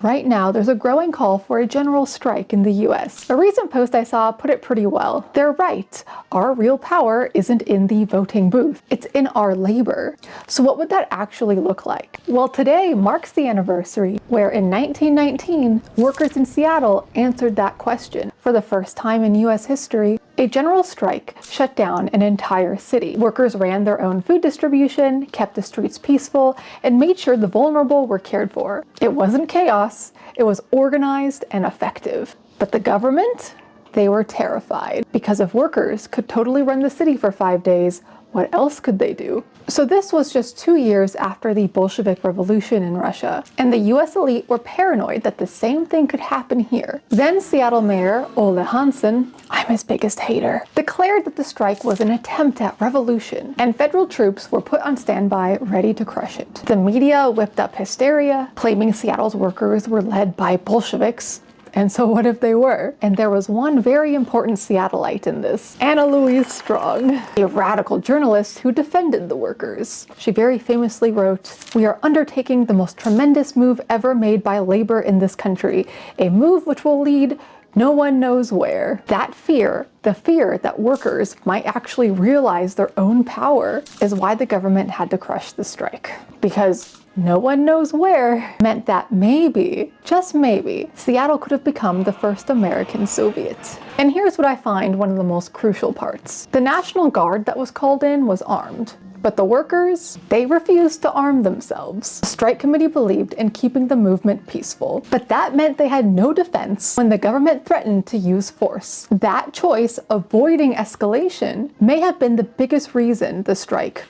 Right now, there's a growing call for a general strike in the US. A recent post I saw put it pretty well. They're right. Our real power isn't in the voting booth. It's in our labor. So what would that actually look like? Well, today marks the anniversary where in 1919, workers in Seattle answered that question. For the first time in US history, a general strike shut down an entire city. Workers ran their own food distribution, kept the streets peaceful, and made sure the vulnerable were cared for. It wasn't chaos, it was organized and effective. But the government? They were terrified. Because if workers could totally run the city for 5 days, what else could they do? So this was just 2 years after the Bolshevik Revolution in Russia, and the US elite were paranoid that the same thing could happen here. Then Seattle Mayor Ole Hansen, I'm his biggest hater, declared that the strike was an attempt at revolution, and federal troops were put on standby ready to crush it. The media whipped up hysteria, claiming Seattle's workers were led by Bolsheviks. And so what if they were? And there was one very important Seattleite in this, Anna Louise Strong, a radical journalist who defended the workers. She very famously wrote, "We are undertaking the most tremendous move ever made by labor in this country, a move which will lead no one knows where." That fear, the fear that workers might actually realize their own power, is why the government had to crush the strike. Because no one knows where meant that maybe, just maybe, Seattle could have become the first American Soviet. And here's what I find one of the most crucial parts. The National Guard that was called in was armed. But the workers, they refused to arm themselves. The strike committee believed in keeping the movement peaceful, but that meant they had no defense when the government threatened to use force. That choice, avoiding escalation, may have been the biggest reason the strike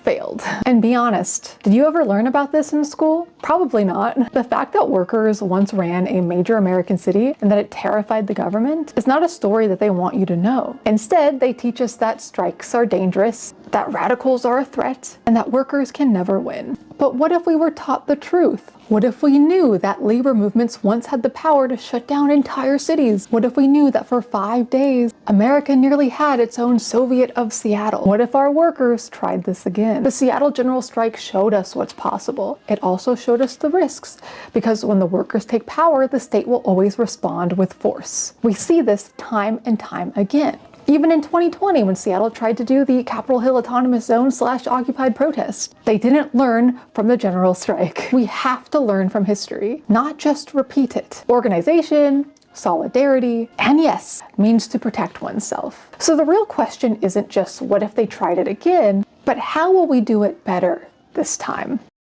failed. And be honest, did you ever learn about this in school? Probably not. The fact that workers once ran a major American city and that it terrified the government is not a story that they want you to know. Instead, they teach us that strikes are dangerous, that radicals are a threat, and that workers can never win. But what if we were taught the truth? What if we knew that labor movements once had the power to shut down entire cities? What if we knew that for 5 days, America nearly had its own Soviet of Seattle? What if our workers tried this again? The Seattle General Strike showed us what's possible. It also showed us the risks, because when the workers take power, the state will always respond with force. We see this time and time again. Even in 2020, when Seattle tried to do the Capitol Hill Autonomous Zone / occupied protest, they didn't learn from the general strike. We have to learn from history, not just repeat it. Organization, solidarity, and yes, means to protect oneself. So the real question isn't just what if they tried it again, but how will we do it better this time?